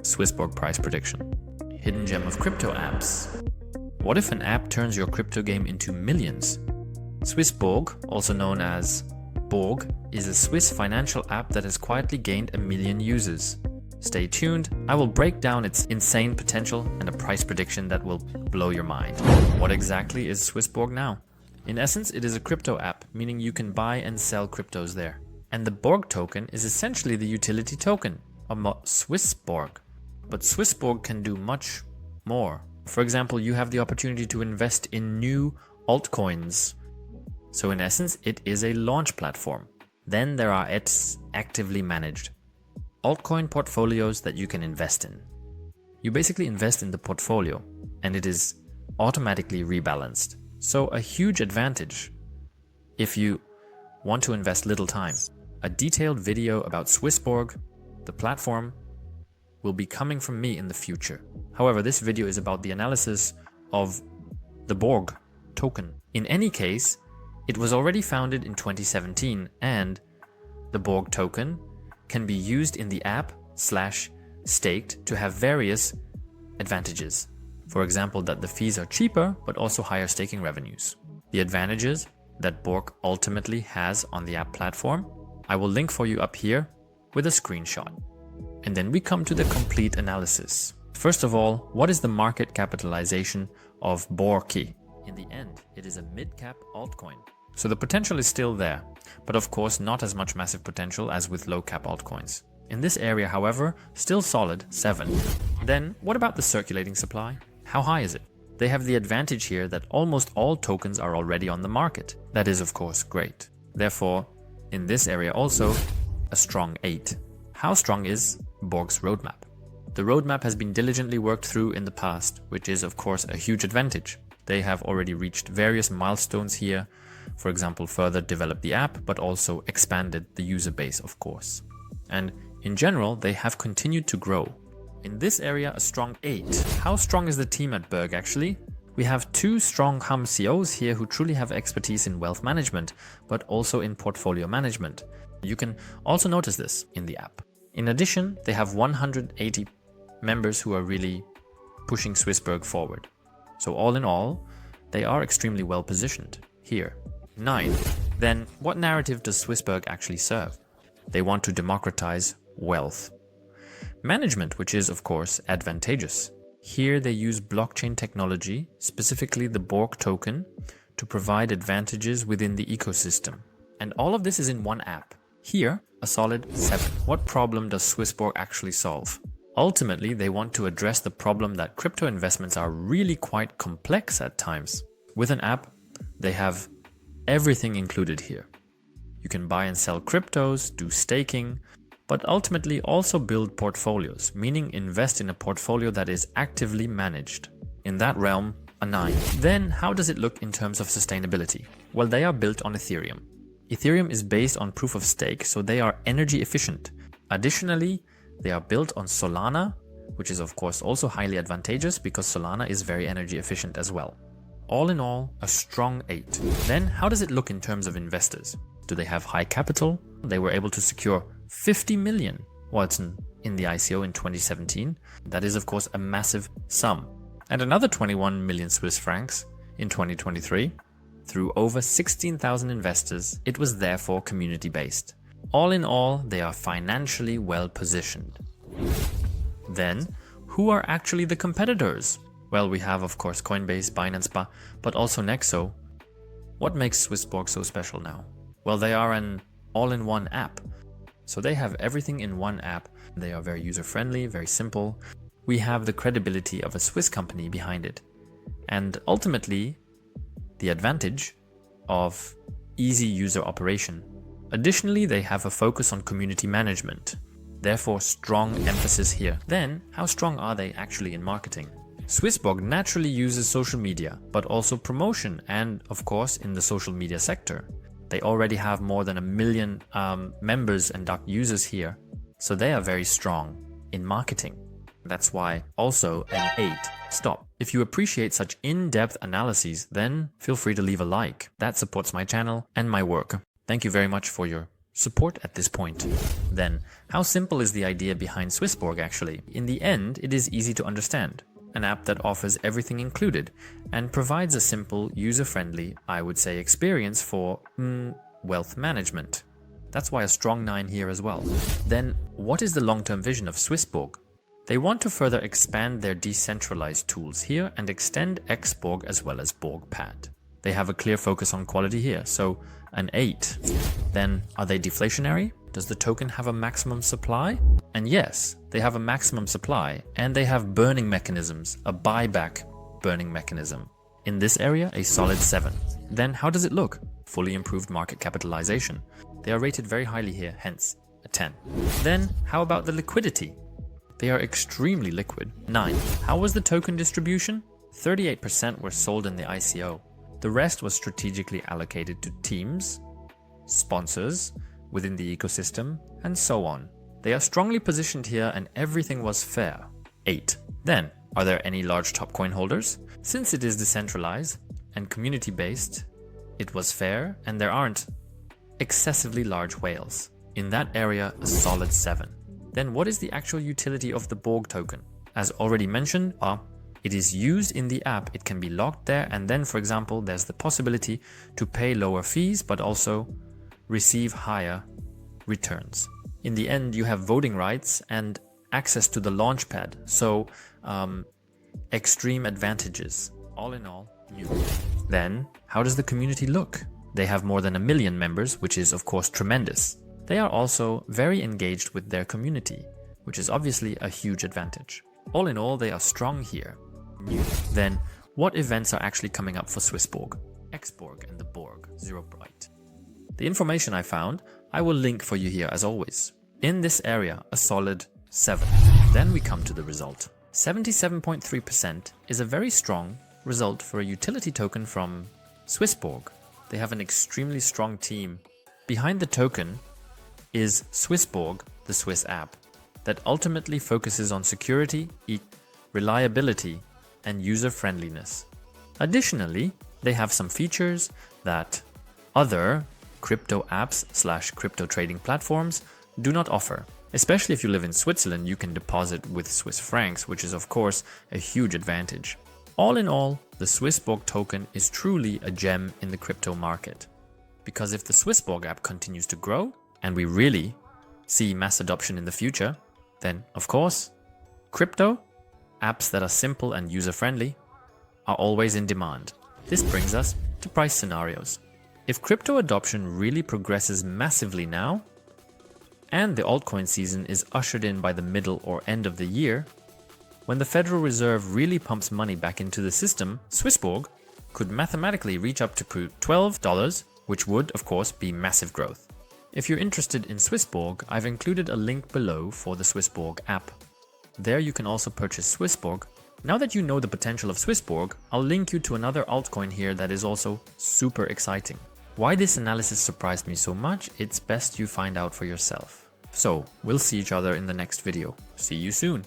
SwissBorg Price Prediction. Hidden gem of crypto apps. What if an app turns your crypto game into millions? SwissBorg, also known as Borg, is a Swiss financial app that has quietly gained 1 million users. Stay tuned, I will break down its insane potential and a price prediction that will blow your mind. What exactly is SwissBorg now? In essence, it is a crypto app, meaning you can buy and sell cryptos there. And the Borg token is essentially the utility token of SwissBorg. But SwissBorg can do much more. For example, you have the opportunity to invest in new altcoins. So in essence, it is a launch platform. Then there are its actively managed altcoin portfolios that you can invest in. You basically invest in the portfolio and it is automatically rebalanced. So a huge advantage if you want to invest little time. A detailed video about SwissBorg, the platform, will be coming from me in the future. However, this video is about the analysis of the Borg token. In any case, it was already founded in 2017 and the Borg token can be used in the app/staked to have various advantages. For example, that the fees are cheaper, but also higher staking revenues. The advantages that Borg ultimately has on the app platform, I will link for you up here with a screenshot. And then we come to the complete analysis. First of all, what is the market capitalization of Borg? In the end, it is a mid-cap altcoin. So the potential is still there, but of course not as much massive potential as with low-cap altcoins. In this area, however, still solid, 7. Then, what about the circulating supply? How high is it? They have the advantage here that almost all tokens are already on the market. That is, of course, great. Therefore, in this area also, a strong 8. How strong is Borg's roadmap? The roadmap has been diligently worked through in the past, which is, of course, a huge advantage. They have already reached various milestones here. For example, further developed the app, but also expanded the user base, of course. And in general, they have continued to grow. In this area, a strong 8. How strong is the team at Borg actually? We have 2 strong hum CEOs here who truly have expertise in wealth management, but also in portfolio management. You can also notice this in the app. In addition, they have 180 members who are really pushing SwissBorg forward. So all in all, they are extremely well positioned here. 9. Then what narrative does SwissBorg actually serve? They want to democratize wealth management, which is of course advantageous. Here they use blockchain technology, specifically the Borg token, to provide advantages within the ecosystem. And all of this is in one app. Here, a solid 7. What problem does SwissBorg actually solve? Ultimately, they want to address the problem that crypto investments are really quite complex at times. With an app, they have everything included here. You can buy and sell cryptos, do staking, but ultimately also build portfolios, meaning invest in a portfolio that is actively managed. In that realm, a 9. Then how does it look in terms of sustainability? Well, they are built on Ethereum. Ethereum is based on proof of stake, so they are energy efficient. Additionally, they are built on Solana, which is of course also highly advantageous because Solana is very energy efficient as well. All in all, a strong 8. Then how does it look in terms of investors? Do they have high capital? They were able to secure 50 million Watson in the ICO in 2017. That is of course a massive sum. And another 21 million Swiss francs in 2023. Through over 16,000 investors, it was therefore community-based. All in all, they are financially well positioned. Then, who are actually the competitors? Well, we have of course Coinbase, Binance, but also Nexo. What makes SwissBorg so special now? Well, they are an all-in-one app. So they have everything in one app. They are very user-friendly, very simple. We have the credibility of a Swiss company behind it. And ultimately, the advantage of easy user operation. Additionally, they have a focus on community management. Therefore, strong emphasis here. Then, how strong are they actually in marketing? SwissBorg naturally uses social media, but also promotion and, of course, in the social media sector. They already have more than 1 million members and users here, so they are very strong in marketing. That's why also an 8. Stop. If you appreciate such in-depth analyses, then feel free to leave a like. That supports my channel and my work. Thank you very much for your support at this point. Then, how simple is the idea behind SwissBorg actually? In the end, it is easy to understand. An app that offers everything included and provides a simple, user-friendly, I would say, experience for wealth management. That's why a strong 9 here as well. Then, what is the long-term vision of SwissBorg? They want to further expand their decentralized tools here and extend XBorg as well as BorgPad. They have a clear focus on quality here, so an 8. Then, are they deflationary? Does the token have a maximum supply? And yes, they have a maximum supply, and they have burning mechanisms, a buyback burning mechanism. In this area, a solid 7. Then, how does it look? Fully improved market capitalization. They are rated very highly here, hence a 10. Then, how about the liquidity? They are extremely liquid. 9. How was the token distribution? 38% were sold in the ICO. The rest was strategically allocated to teams, sponsors within the ecosystem, and so on. They are strongly positioned here and everything was fair. 8. Then, are there any large top coin holders? Since it is decentralized and community-based, it was fair and there aren't excessively large whales. In that area, a solid 7. Then what is the actual utility of the Borg token? As already mentioned, it is used in the app, it can be locked there, and then for example there's the possibility to pay lower fees but also receive higher returns. In the end you have voting rights and access to the launchpad, so extreme advantages. All in all, new. Then how does the community look? They have more than 1 million members, which is of course tremendous. They are also very engaged with their community, which is obviously a huge advantage. All in all, they are strong here. New. Then, what events are actually coming up for SwissBorg, XBorg and the Borg 0 Bright? The information I found, I will link for you here as always. In this area, a solid 7. Then we come to the result. 77.3% is a very strong result for a utility token from SwissBorg. They have an extremely strong team. Behind the token is SwissBorg, the Swiss app, that ultimately focuses on security, reliability, and user-friendliness. Additionally, they have some features that other crypto apps / crypto trading platforms do not offer. Especially if you live in Switzerland, you can deposit with Swiss francs, which is of course a huge advantage. All in all, the SwissBorg token is truly a gem in the crypto market. Because if the SwissBorg app continues to grow, and we really see mass adoption in the future, then of course, crypto apps that are simple and user-friendly are always in demand. This brings us to price scenarios. If crypto adoption really progresses massively now, and the altcoin season is ushered in by the middle or end of the year, when the Federal Reserve really pumps money back into the system, SwissBorg could mathematically reach up to $12, which would of course be massive growth. If you're interested in SwissBorg, I've included a link below for the SwissBorg app. There you can also purchase SwissBorg. Now that you know the potential of SwissBorg, I'll link you to another altcoin here that is also super exciting. Why this analysis surprised me so much, it's best you find out for yourself. So, we'll see each other in the next video. See you soon!